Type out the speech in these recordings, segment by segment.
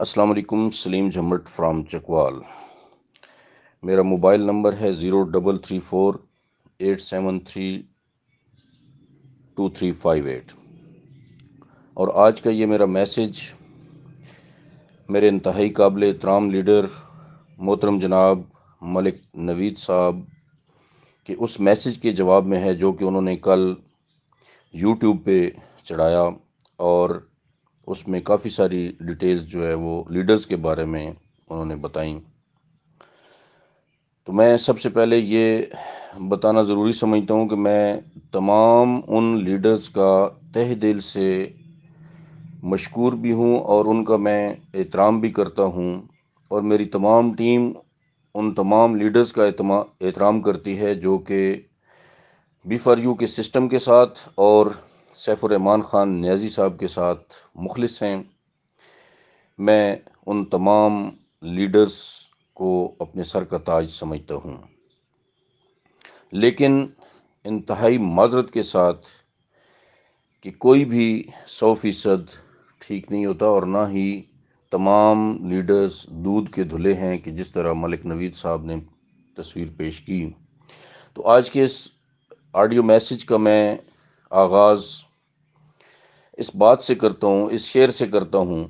السلام علیکم، سلیم جھمٹ فرام چکوال۔ میرا موبائل نمبر ہے 0334873238 اور آج کا یہ میرا میسج میرے انتہائی قابل احترام لیڈر محترم جناب ملک نوید صاحب کے اس میسج کے جواب میں ہے جو کہ انہوں نے کل یوٹیوب پہ چڑھایا، اور اس میں کافی ساری ڈیٹیلز جو ہے وہ لیڈرز کے بارے میں انہوں نے بتائیں۔ تو میں سب سے پہلے یہ بتانا ضروری سمجھتا ہوں کہ میں تمام ان لیڈرز کا تہ دل سے مشکور بھی ہوں اور ان کا میں احترام بھی کرتا ہوں، اور میری تمام ٹیم ان تمام لیڈرز کا احترام کرتی ہے جو کہ بی فار یو کے سسٹم کے ساتھ اور سیف الرحمان خان نیازی صاحب کے ساتھ مخلص ہیں۔ میں ان تمام لیڈرز کو اپنے سر کا تاج سمجھتا ہوں، لیکن انتہائی معذرت کے ساتھ کہ کوئی بھی 100% ٹھیک نہیں ہوتا، اور نہ ہی تمام لیڈرز دودھ کے دھلے ہیں کہ جس طرح ملک نوید صاحب نے تصویر پیش کی۔ تو آج کے اس آڈیو میسج کا میں آغاز اس بات سے کرتا ہوں، اس شعر سے کرتا ہوں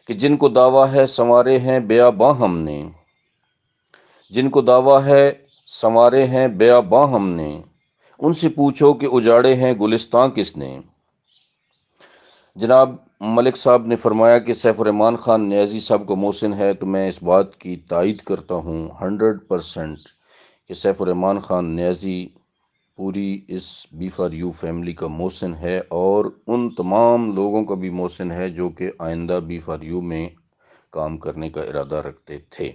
کہ جن کو دعویٰ ہے سنوارے ہیں بیاباں ہم نے، جن کو دعویٰ ہے سنوارے ہیں بیاباں ہم نے، ان سے پوچھو کہ اجاڑے ہیں گلستاں کس نے۔ جناب ملک صاحب نے فرمایا کہ سیف الرحمان خان نیازی صاحب کو محسن ہے، تو میں اس بات کی تائید کرتا ہوں 100% کہ سیف الرحمان خان نیازی پوری اس بی فار یو فیملی کا محسن ہے، اور ان تمام لوگوں کا بھی محسن ہے جو کہ آئندہ بی فار یو میں کام کرنے کا ارادہ رکھتے تھے۔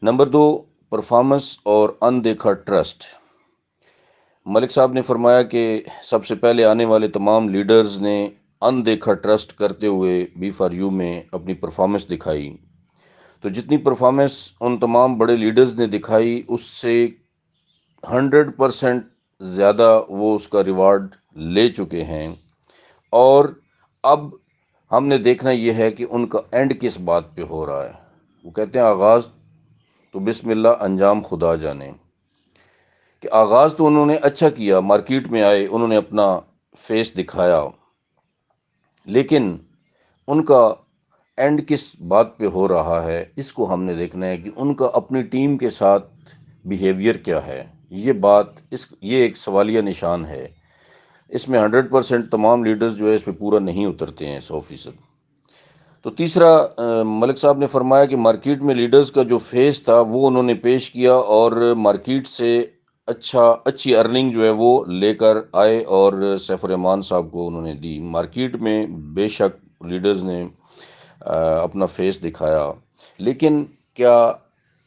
نمبر 2، پرفارمنس اور اندیکھا ٹرسٹ۔ ملک صاحب نے فرمایا کہ سب سے پہلے آنے والے تمام لیڈرز نے اندیکھا ٹرسٹ کرتے ہوئے بی فار یو میں اپنی پرفارمنس دکھائی۔ تو جتنی پرفارمنس ان تمام بڑے لیڈرز نے دکھائی، اس سے 100% زیادہ وہ اس کا ریوارڈ لے چکے ہیں، اور اب ہم نے دیکھنا یہ ہے کہ ان کا اینڈ کس بات پہ ہو رہا ہے۔ وہ کہتے ہیں آغاز تو بسم اللہ، انجام خدا جانے، کہ آغاز تو انہوں نے اچھا کیا، مارکیٹ میں آئے، انہوں نے اپنا فیس دکھایا، لیکن ان کا اینڈ کس بات پہ ہو رہا ہے، اس کو ہم نے دیکھنا ہے کہ ان کا اپنی ٹیم کے ساتھ بیہیویئر کیا ہے۔ یہ ایک سوالیہ نشان ہے۔ اس میں 100% تمام لیڈرز جو ہے اس پہ پورا نہیں اترتے ہیں 100%۔ تو تیسرا، ملک صاحب نے فرمایا کہ مارکیٹ میں لیڈرز کا جو فیس تھا وہ انہوں نے پیش کیا، اور مارکیٹ سے اچھی ارننگ جو ہے وہ لے کر آئے، اور سیف الرحمان صاحب کو انہوں نے دی۔ مارکیٹ میں بے شک لیڈرز نے اپنا فیس دکھایا، لیکن کیا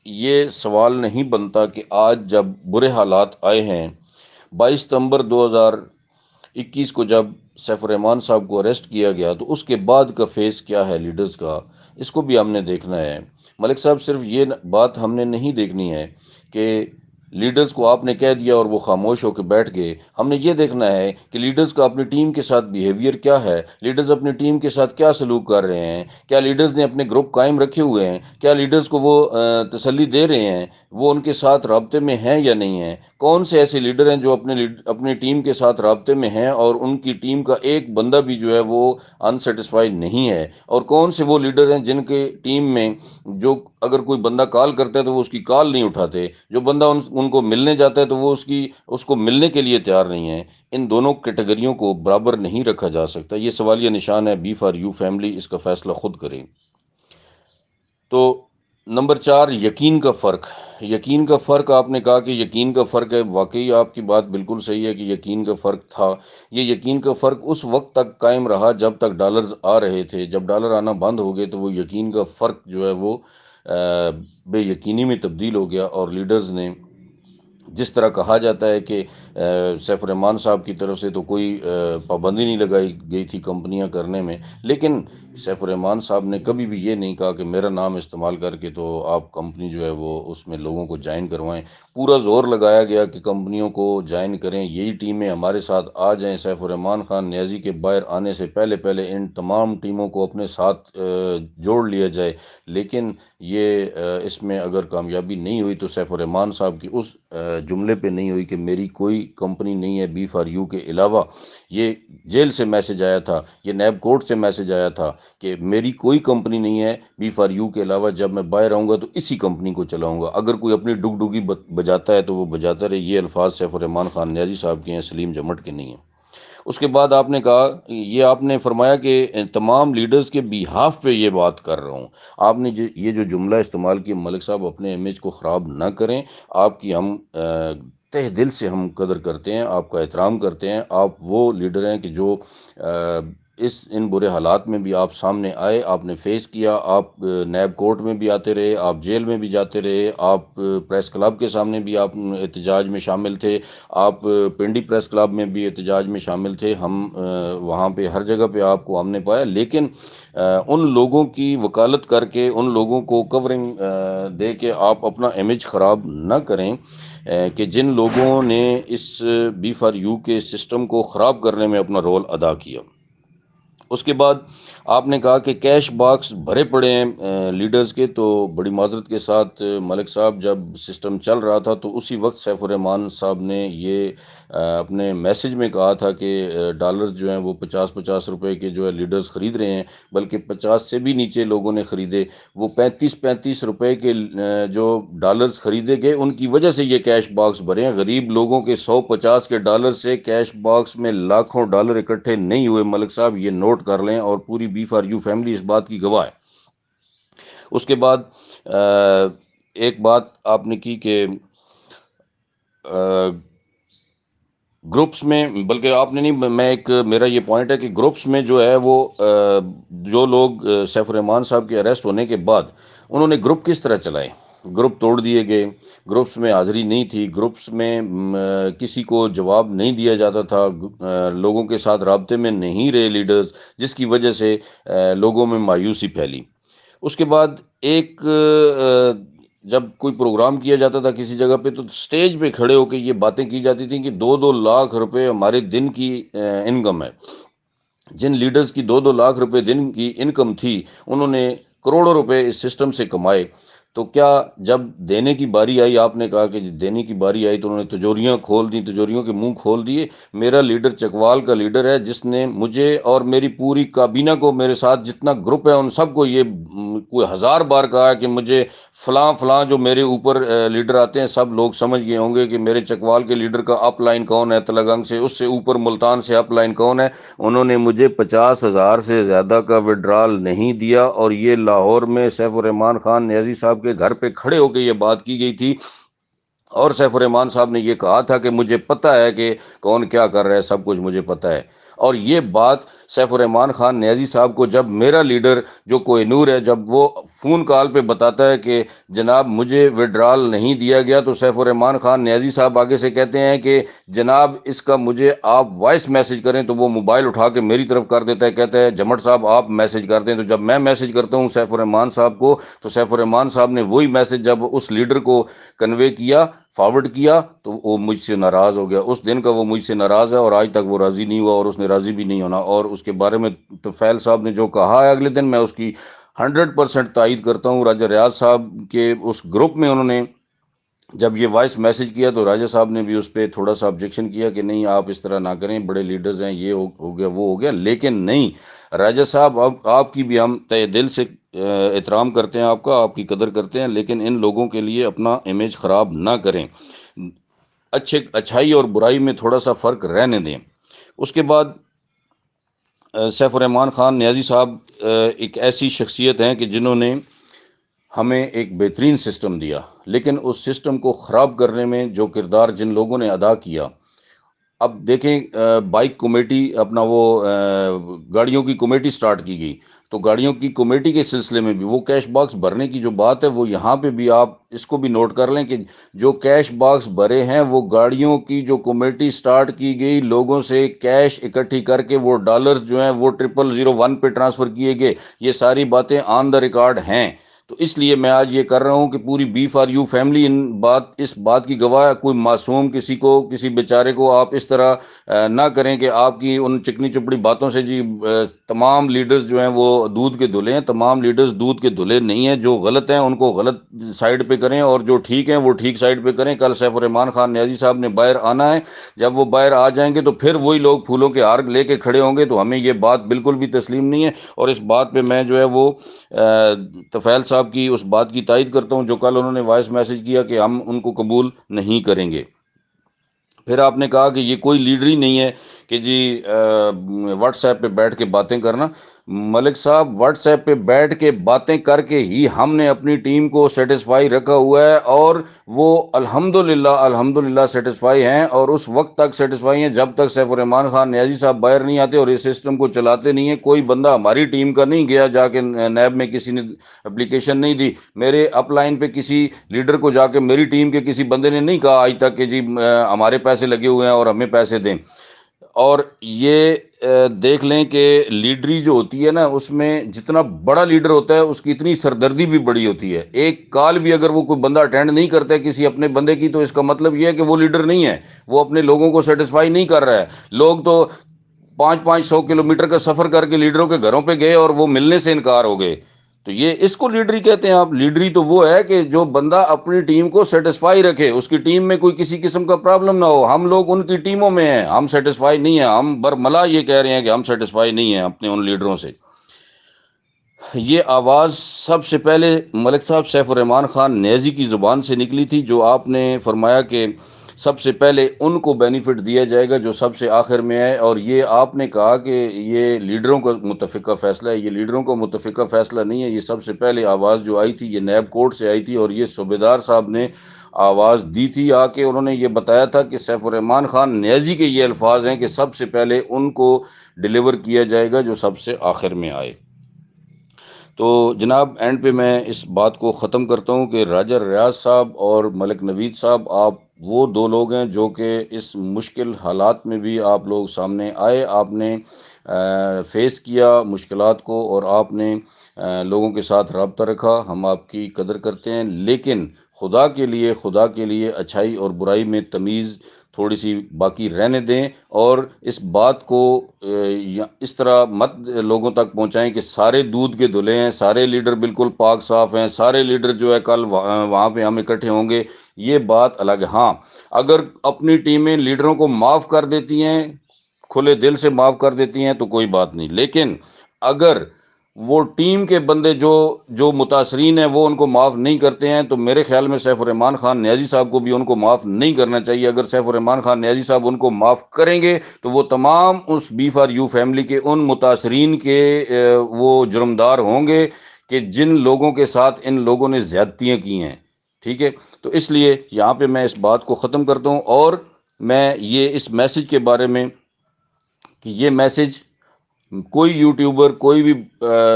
یہ سوال نہیں بنتا کہ آج جب برے حالات آئے ہیں، 22 ستمبر 2021 کو جب سیف الرحمان صاحب کو اریسٹ کیا گیا، تو اس کے بعد کا فیس کیا ہے لیڈرز کا، اس کو بھی ہم نے دیکھنا ہے۔ ملک صاحب، صرف یہ بات ہم نے نہیں دیکھنی ہے کہ لیڈرز کو آپ نے کہہ دیا اور وہ خاموش ہو کے بیٹھ گئے۔ ہم نے یہ دیکھنا ہے کہ لیڈرز کا اپنی ٹیم کے ساتھ بیہیویئر کیا ہے، لیڈرز اپنی ٹیم کے ساتھ کیا سلوک کر رہے ہیں، کیا لیڈرز نے اپنے گروپ قائم رکھے ہوئے ہیں، کیا لیڈرز کو وہ تسلی دے رہے ہیں، وہ ان کے ساتھ رابطے میں ہیں یا نہیں ہیں، کون سے ایسے لیڈر ہیں جو اپنی ٹیم کے ساتھ رابطے میں ہیں اور ان کی ٹیم کا ایک بندہ بھی جو ہے وہ انسیٹسفائیڈ نہیں ہے، اور کون سے وہ لیڈر ہیں جن کے ٹیم میں جو اگر کوئی بندہ کال کرتا ہے تو وہ اس کی کال نہیں اٹھاتے، جو بندہ ان کو ملنے جاتا ہے تو وہ اس کو ملنے کے لیے تیار نہیں ہے۔ ان دونوں کیٹیگریوں کو برابر نہیں رکھا جا سکتا۔ یہ سوالیہ نشان ہے، بی فار یو فیملی اس کا فیصلہ خود کرے۔ تو نمبر 4، یقین کا فرق۔ یقین کا فرق، آپ نے کہا کہ یقین کا فرق ہے، واقعی آپ کی بات بالکل صحیح ہے کہ یقین کا فرق تھا۔ یہ یقین کا فرق اس وقت تک قائم رہا جب تک ڈالرز آ رہے تھے۔ جب ڈالر آنا بند ہو گئے تو وہ یقین کا فرق جو ہے وہ بے یقینی میں تبدیل ہو گیا، اور لیڈرز نے جس طرح کہا جاتا ہے کہ سیف الرحمان صاحب کی طرف سے تو کوئی پابندی نہیں لگائی گئی تھی کمپنیاں کرنے میں، لیکن سیف الرحمان صاحب نے کبھی بھی یہ نہیں کہا کہ میرا نام استعمال کر کے تو آپ کمپنی جو ہے وہ اس میں لوگوں کو جوائن کروائیں۔ پورا زور لگایا گیا کہ کمپنیوں کو جوائن کریں، یہی ٹیمیں ہمارے ساتھ آ جائیں۔ سیف الرحمان خان نیازی کے باہر آنے سے پہلے پہلے ان تمام ٹیموں کو اپنے ساتھ جوڑ لیا جائے، لیکن یہ اس میں اگر کامیابی نہیں ہوئی تو سیف الرحمان صاحب کی اس جملے پہ نہیں ہوئی کہ میری کوئی کمپنی نہیں ہے بی فار یو کے علاوہ۔ یہ جیل سے میسج آیا تھا، یہ نیب کورٹ سے میسج آیا تھا کہ میری کوئی کمپنی نہیں ہے بی فار یو کے علاوہ، جب میں باہر آؤں گا تو اسی کمپنی کو چلاؤں گا، اگر کوئی اپنی ڈگ ڈگی بجاتا ہے تو وہ بجاتا رہے۔ یہ الفاظ سیف الرحمان خان نیازی صاحب کے ہیں، سلیم جمٹ کے نہیں ہیں۔ اس کے بعد آپ نے کہا، یہ آپ نے فرمایا کہ تمام لیڈرز کے بیہاف پہ یہ بات کر رہا ہوں۔ آپ نے یہ جو جملہ استعمال کیا، ملک صاحب اپنے امیج کو خراب نہ کریں، آپ کی ہم تہ دل سے ہم قدر کرتے ہیں، آپ کا احترام کرتے ہیں۔ آپ وہ لیڈر ہیں کہ جو ان برے حالات میں بھی آپ سامنے آئے، آپ نے فیس کیا، آپ نیب کورٹ میں بھی آتے رہے، آپ جیل میں بھی جاتے رہے، آپ پریس کلب کے سامنے بھی آپ احتجاج میں شامل تھے، آپ پنڈی پریس کلب میں بھی احتجاج میں شامل تھے۔ ہم وہاں پہ ہر جگہ پہ آپ کو ہم نے پایا، لیکن ان لوگوں کی وکالت کر کے، ان لوگوں کو کورنگ دے کے آپ اپنا امیج خراب نہ کریں کہ جن لوگوں نے اس بی فار یو کے سسٹم کو خراب کرنے میں اپنا رول ادا کیا۔ اس کے بعد آپ نے کہا کہ کیش باکس بھرے پڑے ہیں لیڈرز کے، تو بڑی معذرت کے ساتھ ملک صاحب، جب سسٹم چل رہا تھا تو اسی وقت سیف الرحمان صاحب نے یہ اپنے میسج میں کہا تھا کہ ڈالرز جو ہیں وہ 50 کے جو ہے لیڈرز خرید رہے ہیں، بلکہ 50 سے بھی نیچے لوگوں نے خریدے۔ وہ 35 کے جو ڈالرز خریدے گئے، ان کی وجہ سے یہ کیش باکس بھرے ہیں۔ غریب لوگوں کے 150 کے ڈالر سے کیش باکس میں لاکھوں ڈالر اکٹھے نہیں ہوئے ملک صاحب، یہ نوٹ کر لیں، اور پوری بی فار یو فیملی اس بات کی گواہ ہے۔ اس کے بعد ایک بات آپ نے کی کہ گروپس میں، بلکہ آپ نے نہیں، میں ایک میرا یہ پوائنٹ ہے کہ گروپس میں جو ہے وہ جو لوگ سیف الرحمان صاحب کے اریسٹ ہونے کے بعد انہوں نے گروپ کس طرح چلائے، گروپ توڑ دیے گئے، گروپس میں حاضری نہیں تھی، گروپس میں کسی کو جواب نہیں دیا جاتا تھا، لوگوں کے ساتھ رابطے میں نہیں رہے لیڈرز، جس کی وجہ سے لوگوں میں مایوسی پھیلی۔ اس کے بعد ایک جب کوئی پروگرام کیا جاتا تھا کسی جگہ پہ، تو سٹیج پہ کھڑے ہو کے یہ باتیں کی جاتی تھیں کہ 2-2 لاکھ روپے ہمارے دن کی انکم ہے۔ جن لیڈرز کی 2-2 لاکھ روپے دن کی انکم تھی، انہوں نے کروڑوں روپے اس سسٹم سے کمائے۔ تو کیا جب دینے کی باری آئی، آپ نے کہا کہ دینے کی باری آئی تو انہوں نے تجوریاں کھول دی، تجوریوں کے منہ کھول دیے۔ میرا لیڈر چکوال کا لیڈر ہے، جس نے مجھے اور میری پوری کابینہ کو، میرے ساتھ جتنا گروپ ہے ان سب کو یہ کوئی 1000 بار کہا ہے کہ مجھے فلاں فلاں جو میرے اوپر لیڈر آتے ہیں، سب لوگ سمجھ گئے ہوں گے کہ میرے چکوال کے لیڈر کا اپ لائن کون ہے، تلگنگ سے، اس سے اوپر ملتان سے اپ لائن کون ہے۔ انہوں نے مجھے 50,000 سے زیادہ کا وڈرال نہیں دیا، اور یہ لاہور میں سیف الرحمان خان نیازی صاحب کے گھر پہ کھڑے ہو کے یہ بات کی گئی تھی، اور سیف الرحمان صاحب نے یہ کہا تھا کہ مجھے پتہ ہے کہ کون کیا کر رہا ہے، سب کچھ مجھے پتہ ہے۔ اور یہ بات سیف الرحمان خان نیازی صاحب کو جب میرا لیڈر جو کوہ نور ہے، جب وہ فون کال پہ بتاتا ہے کہ جناب مجھے وڈرال نہیں دیا گیا، تو سیف الرحمان خان نیازی صاحب آگے سے کہتے ہیں کہ جناب اس کا مجھے آپ وائس میسج کریں، تو وہ موبائل اٹھا کے میری طرف کر دیتا ہے، کہتا ہے جمٹ صاحب آپ میسج کر دیں۔ تو جب میں میسج کرتا ہوں سیف الرحمان صاحب کو، تو سیف الرحمان صاحب نے وہی میسج جب اس لیڈر کو کنوے کیا، فارورڈ کیا، تو وہ مجھ سے ناراض ہو گیا۔ اس دن کا وہ مجھ سے ناراض ہے، اور آج تک وہ راضی نہیں ہوا، اور اس نے راضی بھی نہیں ہونا۔ اور اس کے بارے میں طفیل صاحب نے جو کہا ہے اگلے دن، میں اس کی 100% تائید کرتا ہوں۔ راجہ ریاض صاحب کے اس گروپ میں انہوں نے جب یہ وائس میسج کیا، تو راجہ صاحب نے بھی اس پہ تھوڑا سا آبجیکشن کیا کہ نہیں آپ اس طرح نہ کریں، بڑے لیڈرز ہیں، یہ ہو گیا وہ ہو گیا، لیکن نہیں راجہ صاحب، اب آپ کی بھی ہم تہ دل سے احترام کرتے ہیں، آپ کی قدر کرتے ہیں، لیکن ان لوگوں کے لیے اپنا امیج خراب نہ کریں، اچھائی اور برائی میں تھوڑا سا فرق رہنے دیں۔ اس کے بعد سیف الرحمان خان نیازی صاحب ایک ایسی شخصیت ہیں کہ جنہوں نے ہمیں ایک بہترین سسٹم دیا، لیکن اس سسٹم کو خراب کرنے میں جو کردار جن لوگوں نے ادا کیا، اب دیکھیں بائک کمیٹی، اپنا وہ گاڑیوں کی کمیٹی سٹارٹ کی گئی، تو گاڑیوں کی کمیٹی کے سلسلے میں بھی وہ کیش باکس بھرنے کی جو بات ہے وہ یہاں پہ بھی آپ اس کو بھی نوٹ کر لیں کہ جو کیش باکس بھرے ہیں وہ گاڑیوں کی جو کمیٹی سٹارٹ کی گئی، لوگوں سے کیش اکٹھی کر کے وہ ڈالرز جو ہیں وہ 0001 پہ ٹرانسفر کیے گئے، یہ ساری باتیں آن دا ریکارڈ ہیں۔ تو اس لیے میں آج یہ کر رہا ہوں کہ پوری بی فار یو فیملی اس بات کی گواہ ہے۔ کوئی معصوم کسی بیچارے کو آپ اس طرح نہ کریں کہ آپ کی ان چکنی چپڑی باتوں سے جی تمام لیڈرز جو ہیں وہ دودھ کے دھلے ہیں۔ تمام لیڈرز دودھ کے دھلے نہیں ہیں، جو غلط ہیں ان کو غلط سائیڈ پہ کریں اور جو ٹھیک ہیں وہ ٹھیک سائیڈ پہ کریں۔ کل سیف الرحمان خان نیازی صاحب نے باہر آنا ہے، جب وہ باہر آ جائیں گے تو پھر وہی لوگ پھولوں کے ہار لے کے کھڑے ہوں گے، تو ہمیں یہ بات بالکل بھی تسلیم نہیں ہے۔ اور اس بات پہ میں جو ہے وہ طفیل صاحب کی اس بات کی تائید کرتا ہوں جو کل انہوں نے وائس میسج کیا کہ ہم ان کو قبول نہیں کریں گے۔ پھر آپ نے کہا کہ یہ کوئی لیڈر ہی نہیں ہے کہ جی واٹس ایپ پہ بیٹھ کے باتیں کرنا۔ ملک صاحب، واٹس ایپ پہ بیٹھ کے باتیں کر کے ہی ہم نے اپنی ٹیم کو سیٹسفائی رکھا ہوا ہے، اور وہ الحمدللہ سیٹسفائی ہیں، اور اس وقت تک سیٹسفائی ہیں جب تک سیف الرحمان خان نیازی صاحب باہر نہیں آتے اور اس سسٹم کو چلاتے نہیں ہیں۔ کوئی بندہ ہماری ٹیم کا نہیں گیا جا کے نیب میں کسی نے اپلیکیشن نہیں دی، میرے اپ لائن پہ کسی لیڈر کو جا کے میری ٹیم کے کسی بندے نے نہیں کہا آج تک کہ جی ہمارے پیسے لگے ہوئے ہیں اور ہمیں پیسے دیں۔ اور یہ دیکھ لیں کہ لیڈری جو ہوتی ہے نا، اس میں جتنا بڑا لیڈر ہوتا ہے اس کی اتنی سردردی بھی بڑی ہوتی ہے۔ ایک کال بھی اگر وہ کوئی بندہ اٹینڈ نہیں کرتا ہے کسی اپنے بندے کی، تو اس کا مطلب یہ ہے کہ وہ لیڈر نہیں ہے، وہ اپنے لوگوں کو سیٹسفائی نہیں کر رہا ہے۔ لوگ تو 500 کلومیٹر کا سفر کر کے لیڈروں کے گھروں پہ گئے اور وہ ملنے سے انکار ہو گئے۔ تو یہ اس کو لیڈری کہتے ہیں آپ؟ لیڈری تو وہ ہے کہ جو بندہ اپنی ٹیم کو سیٹسفائی رکھے، اس کی ٹیم میں کوئی کسی قسم کا پرابلم نہ ہو۔ ہم لوگ ان کی ٹیموں میں ہیں، ہم سیٹسفائی نہیں ہیں، ہم برملا یہ کہہ رہے ہیں کہ ہم سیٹسفائی نہیں ہیں اپنے ان لیڈروں سے۔ یہ آواز سب سے پہلے ملک صاحب سیف الرحمان خان نیازی کی زبان سے نکلی تھی، جو آپ نے فرمایا کہ سب سے پہلے ان کو بینیفٹ دیا جائے گا جو سب سے آخر میں ہے۔ اور یہ آپ نے کہا کہ یہ لیڈروں کا متفقہ فیصلہ ہے، یہ لیڈروں کا متفقہ فیصلہ نہیں ہے۔ یہ سب سے پہلے آواز جو آئی تھی یہ نیب کوٹ سے آئی تھی، اور یہ صوبیدار صاحب نے آواز دی تھی آ کے۔ انہوں نے یہ بتایا تھا کہ سیف الرحمان خان نیازی کے یہ الفاظ ہیں کہ سب سے پہلے ان کو ڈیلیور کیا جائے گا جو سب سے آخر میں آئے۔ تو جناب اینڈ پہ میں اس بات کو ختم کرتا ہوں کہ راجہ ریاض صاحب اور ملک نوید صاحب، آپ وہ دو لوگ ہیں جو کہ اس مشکل حالات میں بھی آپ لوگ سامنے آئے، آپ نے فیس کیا مشکلات کو، اور آپ نے لوگوں کے ساتھ رابطہ رکھا۔ ہم آپ کی قدر کرتے ہیں، لیکن خدا کے لیے اچھائی اور برائی میں تمیز تھوڑی سی باقی رہنے دیں، اور اس بات کو اس طرح مت لوگوں تک پہنچائیں کہ سارے دودھ کے دھلے ہیں، سارے لیڈر بالکل پاک صاف ہیں، سارے لیڈر جو ہے کل وہاں پہ ہم اکٹھے ہوں گے۔ یہ بات الگ ہے۔ ہاں، اگر اپنی ٹیمیں لیڈروں کو معاف کر دیتی ہیں، کھلے دل سے معاف کر دیتی ہیں تو کوئی بات نہیں، لیکن اگر وہ ٹیم کے بندے جو متاثرین ہیں وہ ان کو معاف نہیں کرتے ہیں، تو میرے خیال میں سیف الرحمان خان نیازی صاحب کو بھی ان کو معاف نہیں کرنا چاہیے۔ اگر سیف الرحمان خان نیازی صاحب ان کو معاف کریں گے تو وہ تمام اس بی فار یو فیملی کے ان متاثرین کے وہ جرمدار ہوں گے کہ جن لوگوں کے ساتھ ان لوگوں نے زیادتیاں کی ہیں۔ ٹھیک ہے، تو اس لیے یہاں پہ میں اس بات کو ختم کرتا ہوں، اور میں یہ اس میسج کے بارے میں کہ یہ میسج کوئی یوٹیوبر، کوئی بھی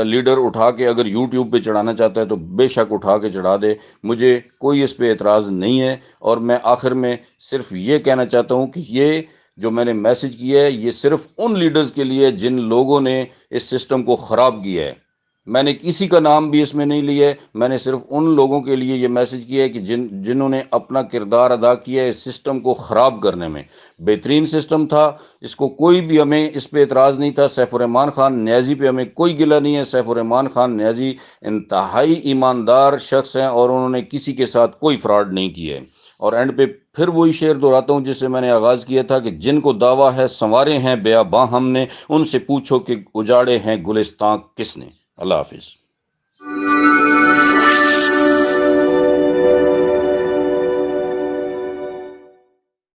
لیڈر اٹھا کے اگر یوٹیوب پہ چڑھانا چاہتا ہے تو بے شک اٹھا کے چڑھا دے، مجھے کوئی اس پہ اعتراض نہیں ہے۔ اور میں آخر میں صرف یہ کہنا چاہتا ہوں کہ یہ جو میں نے میسج کیا ہے یہ صرف ان لیڈرز کے لیے جن لوگوں نے اس سسٹم کو خراب کیا ہے۔ میں نے کسی کا نام بھی اس میں نہیں لیا ہے، میں نے صرف ان لوگوں کے لیے یہ میسج کیا ہے کہ جنہوں نے اپنا کردار ادا کیا ہے اس سسٹم کو خراب کرنے میں۔ بہترین سسٹم تھا، اس کو کوئی بھی ہمیں اس پہ اعتراض نہیں تھا۔ سیف الرحمان خان نیازی پہ ہمیں کوئی گلہ نہیں ہے۔ سیف الرحمان خان نیازی انتہائی ایماندار شخص ہیں، اور انہوں نے کسی کے ساتھ کوئی فراڈ نہیں کیا ہے۔ اور اینڈ پہ پھر وہی شعر دہراتا ہوں جس سے میں نے آغاز کیا تھا کہ جن کو دعویٰ ہے سنوارے ہیں بیاباں ہم نے، ان سے پوچھو کہ اجاڑے ہیں گلستان کس نے۔ اللہ حافظ۔